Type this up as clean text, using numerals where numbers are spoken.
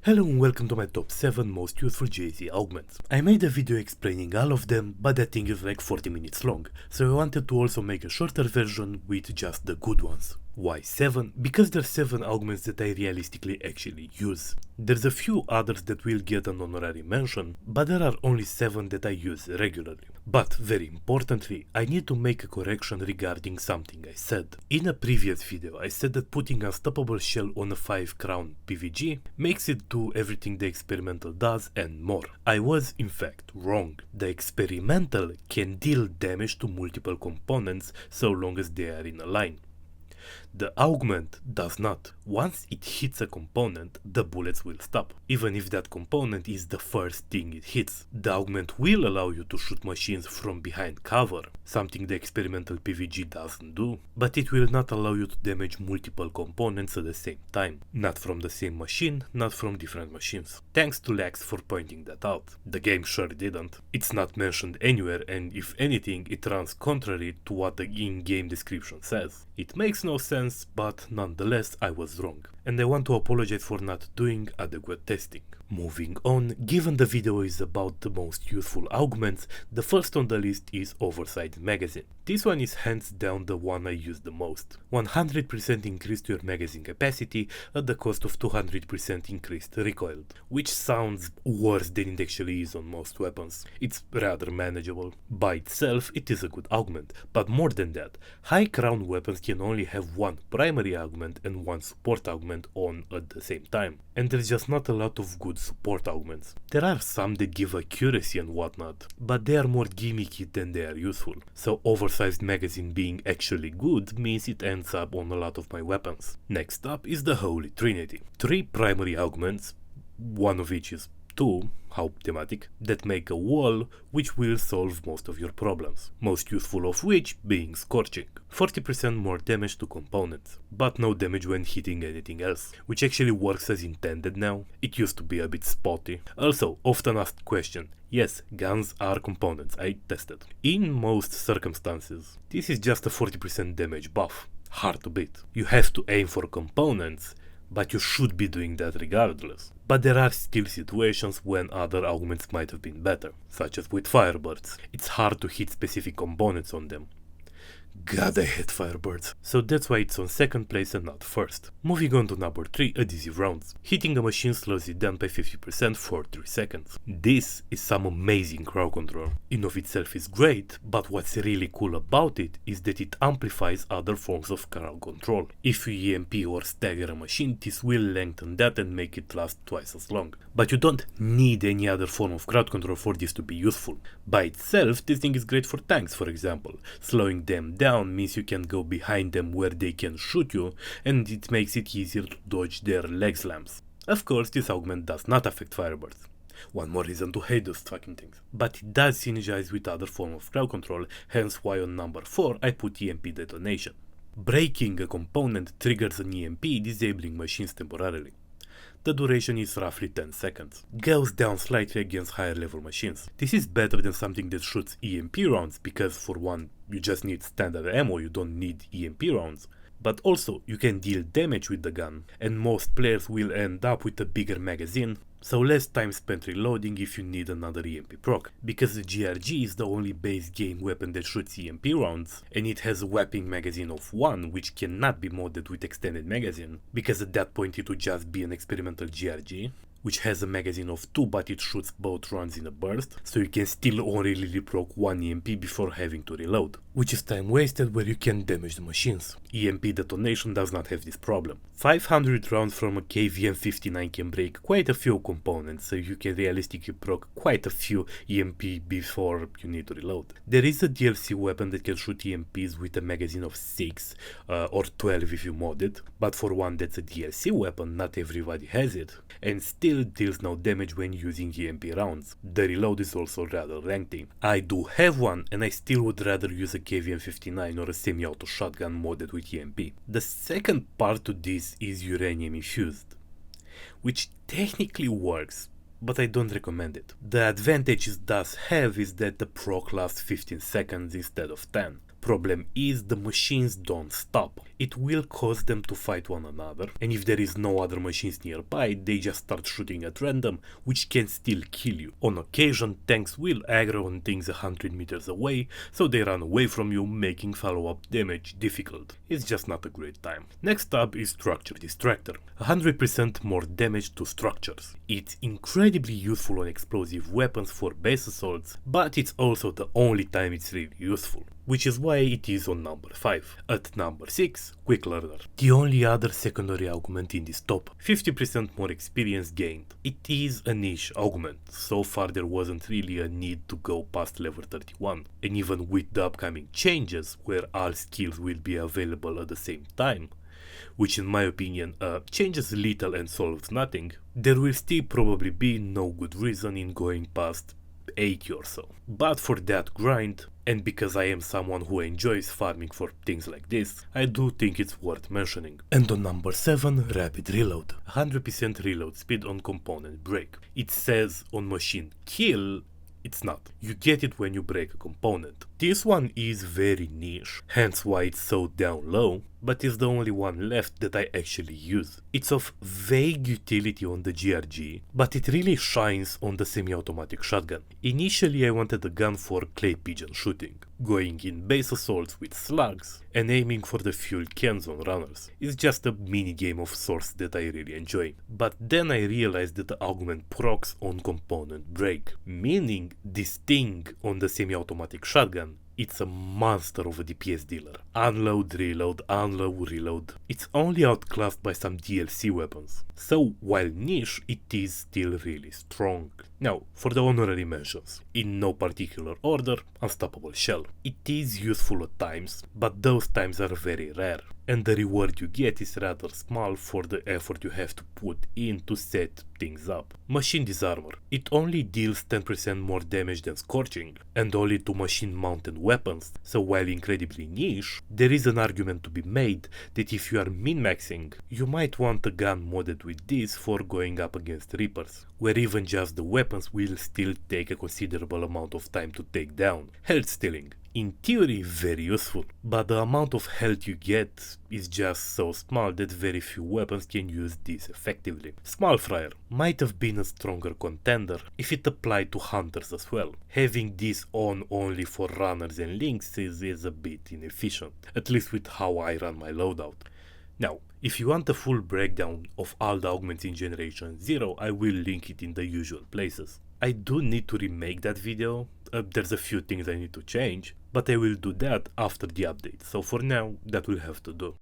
Hello and welcome to my top 7 most useful JC augments. I made a video explaining all of them, but that thing is like 40 minutes long, so I wanted to also make a shorter version with just the good ones. Why 7? Because there's 7 augments that I realistically actually use. There's a few others that will get an honorary mention, but there are only 7 that I use regularly. But very importantly, I need to make a correction regarding something I said. In a previous video, I said that putting Unstoppable Shell on a 5 crown PVG makes it do everything the experimental does and more. I was in fact wrong. The experimental can deal damage to multiple components so long as they are in a line. The augment does not. Once it hits a component, the bullets will stop, even if that component is the first thing it hits. The augment will allow you to shoot machines from behind cover, something the experimental PVG doesn't do, but it will not allow you to damage multiple components at the same time. Not from the same machine, not from different machines. Thanks to Lax for pointing that out. The game sure didn't. It's not mentioned anywhere, and if anything, it runs contrary to what the in-game description says. It makes no sense, but nonetheless I was wrong, and I want to apologize for not doing adequate testing. Moving on, given the video is about the most useful augments, the first on the list is Oversized magazine. This one is hands down the one I use the most. 100% increased your magazine capacity at the cost of 200% increased recoil, which sounds worse than it actually is on most weapons. It's rather manageable. By itself, it is a good augment, but more than that, high crown weapons can only have one primary augment and one support augment on at the same time, and there's just not a lot of good support augments. There are some that give accuracy and whatnot, but they are more gimmicky than they are useful, so Oversized magazine being actually good means it ends up on a lot of my weapons. Next up is the Holy Trinity. 3 primary augments, one of which is 2, how thematic, that make a wall which will solve most of your problems, most useful of which being Scorching. 40% more damage to components, but no damage when hitting anything else, which actually works as intended now. It used to be a bit spotty. Also, often asked question, yes, guns are components, I tested. In most circumstances, this is just a 40% damage buff, hard to beat. You have to aim for components, but you should be doing that regardless. But there are still situations when other augments might have been better, such as with Firebirds. It's hard to hit specific components on them. God, I hate Firebirds. So that's why it's on second place and not first. Moving on to number 3, Adhesive rounds. Hitting a machine slows it down by 50% for 3 seconds. This is some amazing crowd control. In of itself is great, but what's really cool about it is that it amplifies other forms of crowd control. If you EMP or stagger a machine, this will lengthen that and make it last twice as long. But you don't need any other form of crowd control for this to be useful. By itself, this thing is great for tanks, for example. Slowing them down means you can go behind them where they can shoot you, and it makes it easier to dodge their leg slams. Of course, this augment does not affect Firebirds. One more reason to hate those fucking things. But it does synergize with other form of crowd control, hence why on number 4 I put EMP detonation. Breaking a component triggers an EMP, disabling machines temporarily. The duration is roughly 10 seconds. Goes down slightly against higher level machines. This is better than something that shoots EMP rounds because for one, you just need standard ammo, you don't need EMP rounds. But also, you can deal damage with the gun, and most players will end up with a bigger magazine, so less time spent reloading if you need another EMP proc, because the GRG is the only base game weapon that shoots EMP rounds, and it has a whapping magazine of 1 which cannot be modded with extended magazine, because at that point it would just be an experimental GRG, which has a magazine of 2 but it shoots both rounds in a burst, so you can still only really proc 1 EMP before having to reload, which is time wasted where you can damage the machines. EMP detonation does not have this problem. 500 rounds from a KVM59 can break quite a few components, so you can realistically proc quite a few EMP before you need to reload. There is a DLC weapon that can shoot EMPs with a magazine of 6 or 12 if you mod it, but for one that's a DLC weapon, not everybody has it, and still deals no damage when using EMP rounds. The reload is also rather lengthy. I do have one, and I still would rather use a KVM59 or a semi-auto shotgun modded with EMP. The second part to this is uranium infused, which technically works, but I don't recommend it. The advantage it does have is that the proc lasts 15 seconds instead of 10. Problem is, the machines don't stop. It will cause them to fight one another, and if there is no other machines nearby, they just start shooting at random, which can still kill you. On occasion, tanks will aggro on things 100 meters away, so they run away from you, making follow-up damage difficult. It's just not a great time. Next up is Structure Destructor. 100% more damage to structures. It's incredibly useful on explosive weapons for base assaults, but it's also the only time it's really useful, which is why it is on number 5. At number 6, Quick Learner. The only other secondary augment in this top. 50% more experience gained. It is a niche augment. So far there wasn't really a need to go past level 31. And even with the upcoming changes, where all skills will be available at the same time, which in my opinion changes little and solves nothing, there will still probably be no good reason in going past 80 or so. But for that grind, and because I am someone who enjoys farming for things like this, I do think it's worth mentioning. And on number 7, Rapid Reload. 100% reload speed on component break. It says on machine kill, it's not. You get it when you break a component. This one is very niche, hence why it's so down low, but it's the only one left that I actually use. It's of vague utility on the GRG, but it really shines on the semi-automatic shotgun. Initially I wanted a gun for clay pigeon shooting, going in base assaults with slugs and aiming for the fuel cans on runners. It's just a mini game of sorts that I really enjoy. But then I realized that the augment procs on component break, meaning this thing on the semi-automatic shotgun, it's a monster of a DPS dealer. Unload, reload, unload, reload. It's only outclassed by some DLC weapons. So while niche, it is still really strong. Now, for the honorary mentions. In no particular order, Unstoppable Shell. It is useful at times, but those times are very rare. And the reward you get is rather small for the effort you have to put in to set things up. Machine Disarmor. It only deals 10% more damage than Scorching, and only to machine mounted weapons, so while incredibly niche, there is an argument to be made that if you are min-maxing, you might want a gun modded with this for going up against Reapers, where even just the weapons will still take a considerable amount of time to take down. Health stealing. In theory, very useful, but the amount of health you get is just so small that very few weapons can use this effectively. Small Fryer might have been a stronger contender if it applied to hunters as well. Having this on only for runners and links is a bit inefficient, at least with how I run my loadout. Now, if you want a full breakdown of all the augments in Generation 0, I will link it in the usual places. I do need to remake that video, there's a few things I need to change, but I will do that after the update, so for now that will have to do.